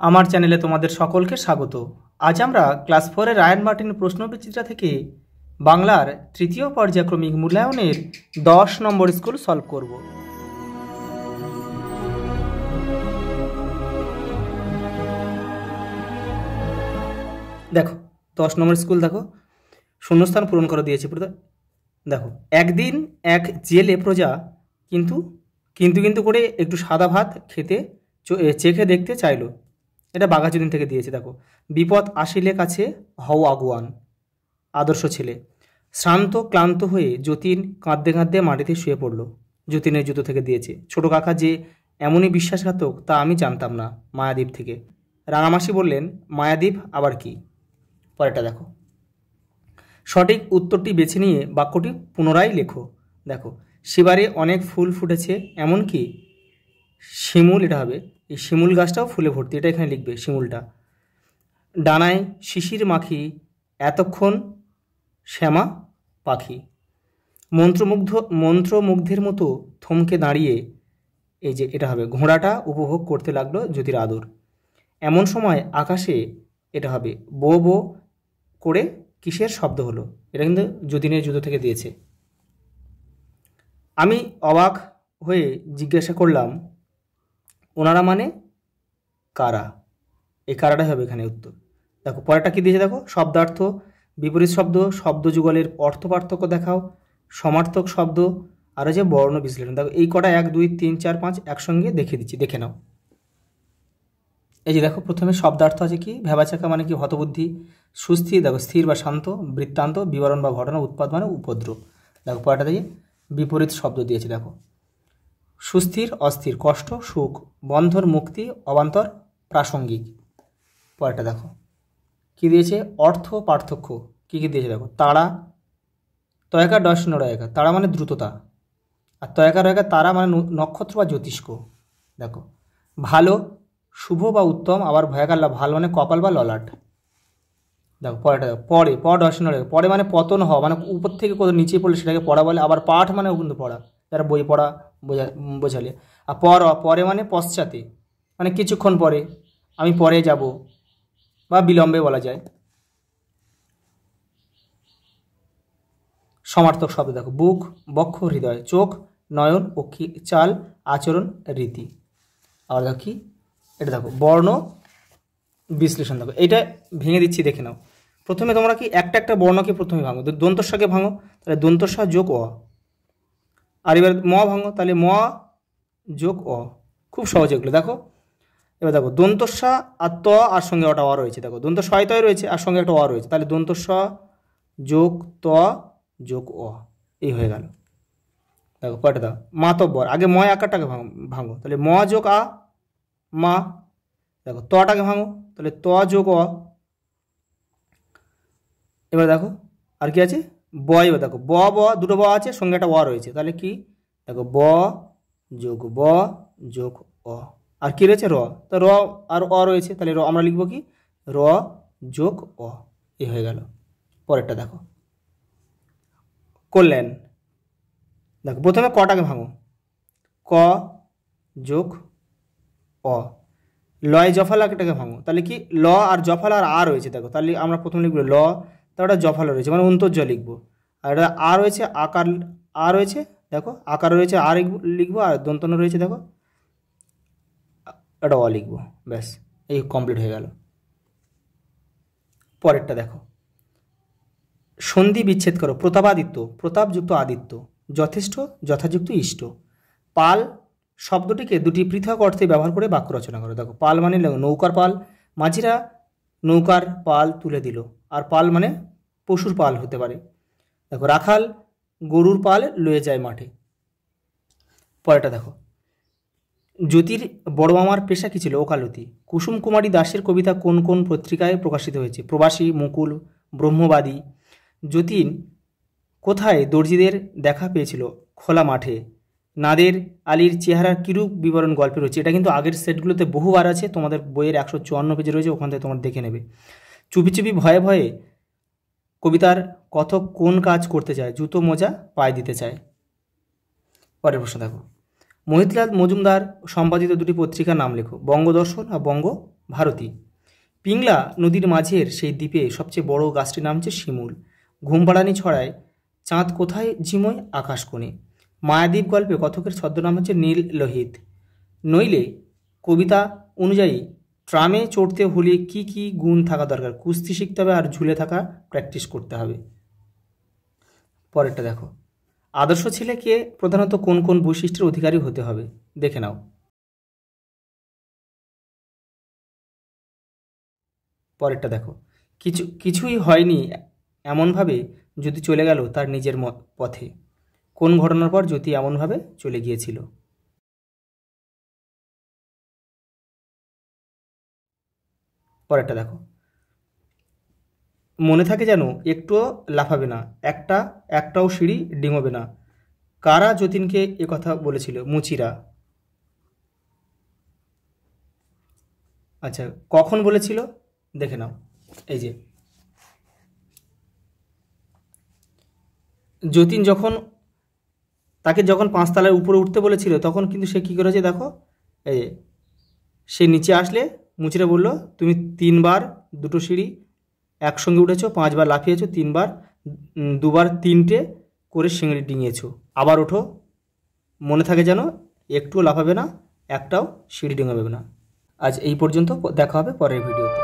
আমার চ্যানেলে তোমাদের সকলকে স্বাগত। আজ আমরা ক্লাস 4-এর রায়ান মার্টিন প্রশ্নবিচিত্রা থেকে বাংলার তৃতীয় পর্যায়ক্রমিক মূল্যায়নের 10 নম্বর স্কুল সলভ করব। দেখো 10 নম্বর স্কুল, দেখো শূন্যস্থান পূরণ করে দিয়েছে। দেখো, একদিন এক জেলে প্রজা কিন্তু কিন্তু কিন্তু করে একটু সাদা ভাত খেতে চেখে দেখতে চাইলো। এটা বাঘাযতীন থেকে দিয়েছে। দেখো, বিপদ আসিলে কাছে হও আগুয়ান, আদর্শ ছেলে। শ্রান্ত ক্লান্ত হয়ে যতীন কাঁদতে কাঁদতে মাটিতে শুয়ে পড়ল। যতীনের জুতো থেকে দিয়েছে। ছোট কাকা যে এমনই বিশ্বাসঘাতক তা আমি জানতাম না, মায়াদ্বীপ থেকে। রাঙামাসি বললেন, মায়াদ্বীপ আবার কি? পরেরটা দেখো, সঠিক উত্তরটি বেছে নিয়ে বাক্যটি পুনরায় লেখো। দেখো, শিবারে অনেক ফুল ফুটেছে, এমনকি শিমুল, এটা হবে এই শিমুল গাছটাও ফুলে ভর্তি, এটা এখানে লিখবে শিমুলটা। ডানায় শিশির মাখি এতক্ষণ শ্যামা পাখি। মন্ত্রমুগ্ধের মতো থমকে দাঁড়িয়ে, এই যে এটা হবে ঘোড়াটা উপভোগ করতে লাগলো জ্যোতির আদর। এমন সময় আকাশে, এটা হবে বো বো করে কিসের শব্দ হলো? এটা কিন্তু যতীনের জুতো থেকে দিয়েছে। আমি অবাক হয়ে জিজ্ঞাসা করলাম, ওনারা মানে কারা? এই কারাটাই হবে এখানে উত্তর। দেখো পরেরটা কি দিয়েছে, দেখো শব্দার্থ, বিপরীত শব্দ, শব্দ যুগলের অর্থ পার্থক্য দেখাও, সমার্থক শব্দ, আর যে বর্ণ বিশ্লেষণ। দেখো এই কটা 1 2 3 4 5 একসঙ্গে দেখে দিচ্ছি, দেখে নাও। এই যে দেখো, প্রথমে শব্দার্থ আছে কি? ভেবাচাকা মানে কি? হতবুদ্ধি। সুস্থির, দেখো স্থির বা শান্ত। বৃত্তান্ত, বিবরণ বা ঘটনা। উৎপাদ মানে উপদ্রব। দেখো পরেরটা দিয়ে বিপরীত শব্দ দিয়েছে। দেখো, সুস্থির অস্থির, কষ্ট সুখ, বন্ধন মুক্তি, অবান্তর প্রাসঙ্গিক। পরেরটা দেখো কি দিয়েছে, অর্থ পার্থক্য। কি কি দিয়েছে দেখো, তারা, তয়কা ডশন রয়কা, তারা মানে দ্রুততা, আর তয়কা রয়কা তারা মানে নক্ষত্র বা জ্যোতিষ্ক। দেখো, ভালো শুভ বা উত্তম, আবার ভয়াকাল্লা ভালো মানে কপাল বা ললাট। দেখো পরেরটা দেখো, পরে ডশন রয়কা, পরে মানে পতন হওয়া, মানে উপর থেকে কোথাও নিচে পড়লে সেটাকে পড়া বলে। আবার পাঠ মানেও কিন্তু পড়া, যারা বই পড়া বোঝালে। আর পরে মানে পশ্চাতে, মানে কিছুক্ষণ পরে, আমি পরে যাব বা বিলম্বে বলা যায়। সমার্থক শব্দ দেখো, বুক, বক্ষ, হৃদয়, চোখ, নয়ন, অক্ষি, চাল, আচরণ, রীতি। আবার দেখো কি, এটা দেখো বর্ণ বিশ্লেষণ। দেখো এটা ভেঙে দিচ্ছি, দেখে নাও। প্রথমে তোমরা কি একটা একটা বর্ণকে প্রথমে ভাঙো, দন্তস্বকে ভাঙো, তাহলে দন্তস্ব যোগ অ। আর এবার ম ভাঙো, তাহলে ম যোগ অ। খুব সহজ এগুলো। দেখো এবার দেখো, দন্তস্ব আর ত আর সঙ্গে ওটা অ রয়েছে। দেখো দন্ত শয়তয় রয়েছে আর সঙ্গে একটা অ রয়েছে, তাহলে দন্তস্ব যোগ ত যোগ অ, এই হয়ে গেল। দেখো পরেটা দাও, মাতব্বর। আগে ময় আকারটাকে ভাঙো, তাহলে ম যোগ আ, মা। দেখো তটাকে ভাঙো, তাহলে ত যোগ অ। এবার দেখো আর কি আছে, ব। এবার দেখো ব দুটো ব আছে, সঙ্গে একটা অ রয়েছে, তাহলে কি? দেখো ব যোগ ব যোগ অ। আর কি রয়েছে? র। তো র আর অ রয়েছে, তাহলে র আমরা লিখবো কি? র যোগ অ, এই হয়ে গেল। পরেরটা দেখো, কল্যাণ। দেখো প্রথমে কটাকে ভাঙো, ক যোগ অ। লয় জফালাটাকে ভাঙো, তাহলে কি? ল আর জফালা আর আ রয়েছে। দেখো তাহলে আমরা প্রথমে লিখবো ল, তারপরে জফালা রয়েছে মানে অন্তর্জ লিখবো, আর এটা আ রয়েছে, আকার আ রয়েছে। দেখো আকার রয়েছে, আর লিখবো, আর দন্তন রয়েছে, দেখো এটা অ লিখবো। ব্যাস, এই কমপ্লিট হয়ে গেল। পরেরটা দেখো, সন্ধি বিচ্ছেদ করো। প্রতাপাদিত্য, প্রতাপযুক্ত আদিত্য, যথেষ্ট যথাযুক্ত ইষ্ট। পাল শব্দটিকে দুটি পৃথক অর্থে ব্যবহার করে বাক্য রচনা করো। দেখো পাল মানে নৌকার পাল, মাঝিরা নৌকার পাল তুলে দিল, আর পাল মানে পশুর পাল হতে পারে। দেখো রাখাল গরুর পাল লয়ে যায় মাঠে। পরেরটা দেখো, জ্যোতির বড় মামার পেশা কী ছিল? ওকালতি। কুসুম কুমারী দাসের কবিতা কোন কোন পত্রিকায় প্রকাশিত হয়েছে? প্রবাসী, মুকুল, ব্রহ্মবাদী। যতীন কোথায় দর্জিদের দেখা পেয়েছিল? খোলা মাঠে। নাদের আলীর চেহারার কিরূপ বিবরণ গল্পে রয়েছে? এটা কিন্তু আগের সেটগুলোতে বহুবার আছে, তোমাদের বইয়ের 154 পেজে রয়েছে, ওখান থেকে তোমরা দেখে নেবে। চুপি চুপি ভয়ে ভয়ে কবিতার কথক কোন কাজ করতে চায়? জুতো মোজা পায়ে দিতে চায়। পরের প্রশ্ন দেখো, মোহিতলাল মজুমদার সম্পাদিত দুটি পত্রিকার নাম লেখো, বঙ্গদর্শন আর বঙ্গভারতী। পিংলা নদীর মাঝের সেই দ্বীপে সবচেয়ে বড় গাছটির নাম হচ্ছে শিমুল। ঘুমপাড়ানি ছড়ায় চাঁদ কোথায় ঝিমোয় আকাশ কোণে। মায়াদ্বীপ গল্পে কথকের ছদ্মনাম হচ্ছে নীল লোহিত। নইলে কবিতা অনুযায়ী ট্রামে চড়তে হলে কি কি গুণ থাকা দরকার? কুস্তি শিখতে হবে আর ঝুলে থাকা প্র্যাকটিস করতে হবে। পরেরটা দেখো, আদর্শ ছেলেকে প্রধানত কোন কোন বৈশিষ্ট্যের অধিকারী হতে হবে দেখে নাও। পরেরটা দেখো, কিছুই হয়নি এমনভাবে যদি চলে গেল তার নিজের পথে। কোন ঘটনার পর জ্যোতি এমনভাবে চলে গিয়েছিল? পরেরটা দেখো, মনে থাকে যেন একটুও লাফাবে না, একটাও সিঁড়ি ডিঙোবে না। কারা যতীনকে কথা বলেছিল? মুচিরা। আচ্ছা, কখন বলেছিল দেখে নাও। এই যে যতীন তাকে যখন 5 তলার উপরে উঠতে বলেছিল তখন কিন্তু সে কী করেছে দেখো, এই যে সে নিচে আসলে মুচিরা বলল তুমি 3 বার 2টো সিঁড়ি একসঙ্গে উঠেছো, 5 বার লাফিয়েছো, 3 বার 2 বার 3টে করে সিঁড়ি ডিঙিয়েছো, আবার ওঠো, মনে থাকে যেন একটুও লাফাবে না, একটাও সিঁড়ি ডিঙাবে না। আজ এই পর্যন্ত, দেখা হবে পরের ভিডিওতে।